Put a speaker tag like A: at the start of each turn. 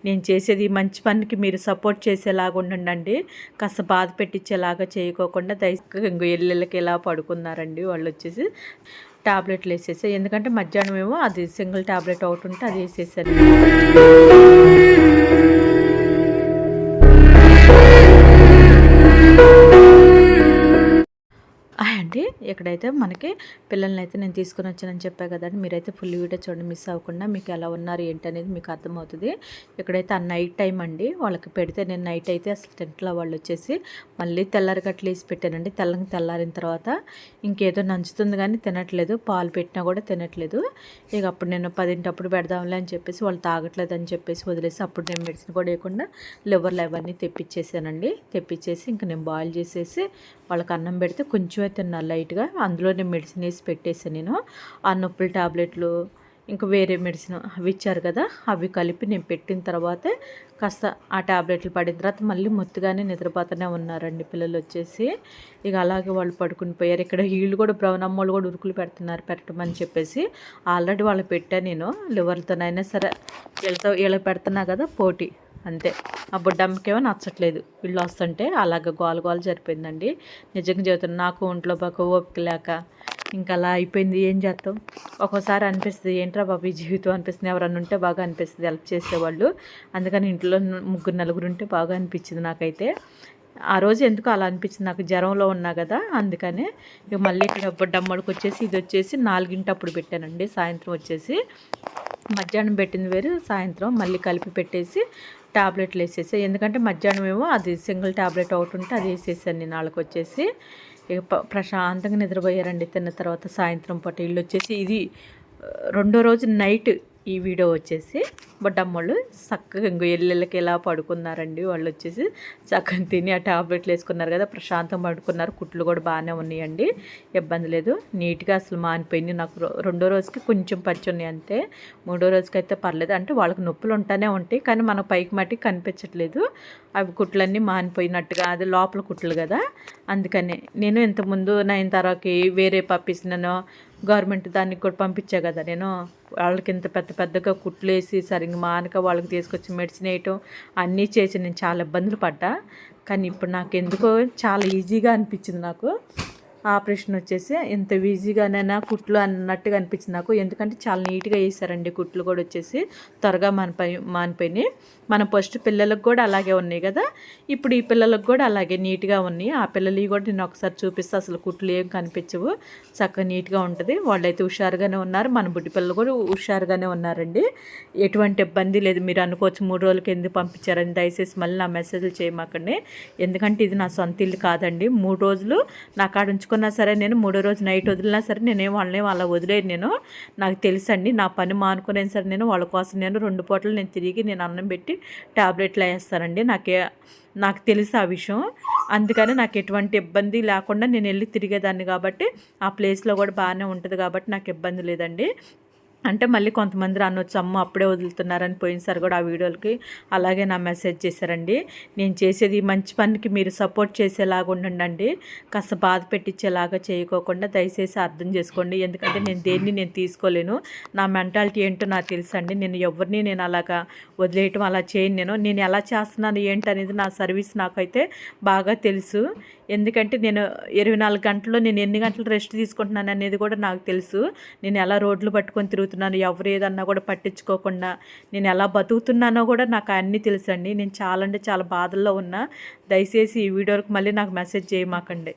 A: నేను చేసేది మంచి పనికి మీరు సపోర్ట్ చేసేలాగా ఉండండి, కాస్త బాధ పెట్టించేలాగా చేయకోకుండా దయచేసి ఇంకో ఇళ్ళకి ఇలా పడుకున్నారండి వాళ్ళు వచ్చేసి. టాబ్లెట్లు వేసేసి, ఎందుకంటే మధ్యాహ్నం ఏమో అది సింగిల్ టాబ్లెట్ ఒకటి ఉంటే అది వేసేసాను. అండి ఇక్కడైతే మనకి పిల్లల్ని అయితే నేను తీసుకొని వచ్చానని చెప్పా కదండి. మీరైతే ఫుల్ వీడియో చూడండి, మిస్ అవ్వకుండా. మీకు ఎలా ఉన్నారు ఏంటి అనేది మీకు అర్థమవుతుంది. ఇక్కడైతే ఆ నైట్ టైం అండి వాళ్ళకి పెడితే, నేను నైట్ అయితే అసలు తింట్లో వాళ్ళు వచ్చేసి మళ్ళీ తెల్లారి గట్లు వేసి పెట్టానండి. తెల్లారిన తర్వాత ఇంకేదో నంచుతుంది కానీ తినట్లేదు, పాలు పెట్టినా కూడా తినట్లేదు. ఇక అప్పుడు నేను 10 పెడదాంలే అని చెప్పేసి వాళ్ళు తాగట్లేదు అని చెప్పేసి వదిలేసి, అప్పుడు నేను మెడిసిన్ కూడా వేయకుండా లివర్లు అవన్నీ తెప్పించేసానండి. తెప్పించేసి ఇంకా నేను బాయిల్ చేసేసి వాళ్ళకి అన్నం పెడితే కొంచెమే తిన్నారు లైట్గా. అందులోనే మెడిసిన్ వేసి పెట్టేసాను నేను. ఆ నొప్పుల టాబ్లెట్లు ఇంకా వేరే మెడిసిన్ అవి ఇచ్చారు కదా, అవి కలిపి నేను పెట్టిన తర్వాతే కాస్త ఆ టాబ్లెట్లు పడిన తర్వాత మళ్ళీ మొత్తుగానే నిద్రపోతూనే ఉన్నారండి పిల్లలు వచ్చేసి. ఇక అలాగే వాళ్ళు పడుకుని పోయారు. ఇక్కడ వీళ్ళు కూడా బ్రౌన్ అమ్మోళ్ళు కూడా ఉరుకులు పెట్టమని చెప్పేసి ఆల్రెడీ వాళ్ళు పెట్టాను నేను. లివర్తోనైనా సరే వీళ్ళకి పెడుతున్నా కదా పోటీ అంతే. ఆ బుడ్డమ్మకేమో నచ్చట్లేదు వీళ్ళు వస్తుంటే, అలాగ గోల జరిపోయిందండి. నిజంగా చెబుతున్నా, నాకు ఒంట్లో బాగా ఓపిక లేక ఇంకా అలా అయిపోయింది. ఏం చేస్తాం, ఒక్కోసారి అనిపిస్తుంది ఏంట్రా బాబు ఈ జీవితం అనిపిస్తుంది. ఎవరన్నా ఉంటే బాగా అనిపిస్తుంది హెల్ప్ చేసేవాళ్ళు. అందుకని ఇంట్లో 3-4 ఉంటే బాగా అనిపించింది నాకైతే. ఆ రోజు ఎందుకు అలా అనిపించింది, నాకు జ్వరంలో ఉన్నా కదా అందుకనే. ఇక మళ్ళీ ఇక్కడ బుడ్డమ్మడికి వచ్చేసి ఇది వచ్చేసి 4 పెట్టానండి. సాయంత్రం వచ్చేసి మధ్యాహ్నం పెట్టింది వేరు, సాయంత్రం మళ్ళీ కలిపి పెట్టేసి టాబ్లెట్లు వేసేసి, ఎందుకంటే మధ్యాహ్నం ఏమో అది సింగిల్ టాబ్లెట్ ఒకటి ఉంటే అది వేసేసాను నేను వాళ్ళకి వచ్చేసి. ఇక ప్రశాంతంగా నిద్రపోయారండి తిన్న తర్వాత. సాయంత్రం పూట వీళ్ళు వచ్చేసి ఇది 2వ రోజు నైట్ ఈ వీడియో వచ్చేసి బొడ్డమ్మోళ్ళు చక్కగా ఇంకో ఇళ్ళకి ఎలా పడుకున్నారండి. వాళ్ళు వచ్చేసి చక్కగా తిని ఆ టాబ్లెట్లు వేసుకున్నారు కదా, ప్రశాంతంగా పడుకున్నారు. కుట్లు కూడా బాగానే ఉన్నాయండి, ఇబ్బంది లేదు. నీట్గా అసలు మానిపోయింది. నాకు 2వ రోజుకి కొంచెం పచ్చి ఉన్నాయి అంతే. 3వ రోజుకి అయితే పర్లేదు. అంటే వాళ్ళకి నొప్పులు ఉంటానే ఉంటాయి కానీ మన పైకి మట్టికి కనిపించట్లేదు. అవి కుట్లన్నీ మానిపోయినట్టుగా, అది లోపల కుట్లు కదా అందుకని. నేను ఇంతకుముందు 9 వేరే పప్పీస్ నేను గవర్నమెంట్ దానికి కూడా పంపించా కదా నేను. వాళ్ళకి ఇంత పెద్దగా కుట్లేసి సరిగ్గా మానక వాళ్ళకి తీసుకొచ్చి మెడిసిన్ వేయటం అన్నీ చేసి నేను చాలా ఇబ్బందులు పడ్డా. కానీ ఇప్పుడు నాకు ఎందుకో చాలా ఈజీగా అనిపించింది. నాకు ఆపరేషన్ వచ్చేసి ఇంత ఈజీగానైనా కుట్లు అన్నట్టుగా అనిపించింది నాకు. ఎందుకంటే చాలా నీట్గా వేసారండి కుట్లు కూడా వచ్చేసి త్వరగా మానిపోయినాయి. మన ఫస్ట్ పిల్లలకు కూడా అలాగే ఉన్నాయి కదా, ఇప్పుడు ఈ పిల్లలకు కూడా అలాగే నీట్గా ఉన్నాయి. ఆ పిల్లలు కూడా నేను ఒకసారి చూపిస్తే అసలు కుట్లు ఏం కనిపించవు, చక్కగా నీట్గా ఉంటుంది. వాళ్ళైతే హుషారుగానే ఉన్నారు. మన బుడ్డి పిల్లలు కూడా హుషారుగానే ఉన్నారండి. ఎటువంటి ఇబ్బంది లేదు. మీరు అనుకోవచ్చు 3 రోజులకి ఎందుకు పంపించారని. దయచేసి మళ్ళీ నా మెసేజ్లు చేయమాకండి, ఎందుకంటే ఇది నా సొంత ఇల్లు కాదండి. 3 రోజులు నా కాడ ఉంచుకున్నా సరే, నేను 3వ రోజు నైట్ వదిలినా సరే వాళ్ళని అలా వదిలేదు నేను. నాకు తెలుసండి, నా పని మానుకునే సరే నేను వాళ్ళ కోసం నేను 2 పూటలు నేను తిరిగి నేను అన్నం పెట్టి టాబ్లెట్లు వేస్తానండి. నాకు తెలుసు ఆ విషయం. అందుకని నాకు ఎటువంటి ఇబ్బంది లేకుండా నేను వెళ్ళి తిరిగేదాన్ని కాబట్టి ఆ ప్లేస్లో కూడా బాగానే ఉంటుంది కాబట్టి నాకు ఇబ్బంది లేదండి. అంటే మళ్ళీ కొంతమంది అనొచ్చు, అమ్మ అప్పుడే వదులుతున్నారని. పోయినసారి కూడా ఆ వీడియోలకి అలాగే నా మెసేజ్ చేశారండి. నేను చేసేది మంచి పనికి మీరు సపోర్ట్ చేసేలాగా ఉండండి, కాస్త బాధ పెట్టించేలాగా చేయకోకుండా దయచేసి అర్థం చేసుకోండి. ఎందుకంటే నేను తీసుకోలేను. నా మెంటాలిటీ ఏంటో నాకు తెలుసండి. నేను ఎవరిని నేను అలాగా వదిలేయటం అలా చేయను. నేను ఎలా చేస్తున్నాను ఏంటనేది నా సర్వీస్ నాకైతే బాగా తెలుసు. ఎందుకంటే నేను 24 గంటల్లో నేను ఎన్ని గంటలు రెస్ట్ తీసుకుంటున్నాను అనేది కూడా నాకు తెలుసు. నేను ఎలా రోడ్లు పట్టుకొని తిరుగుతున్నాను, ఎవరు ఏదన్నా కూడా పట్టించుకోకుండా నేను ఎలా బతుకుతున్నానో కూడా నాకు అన్నీ తెలుసండి. నేను చాలా అంటే చాలా బాధల్లో ఉన్నా. దయచేసి ఈ వీడియోకి మళ్ళీ నాకు మెసేజ్ చేయమాకండి.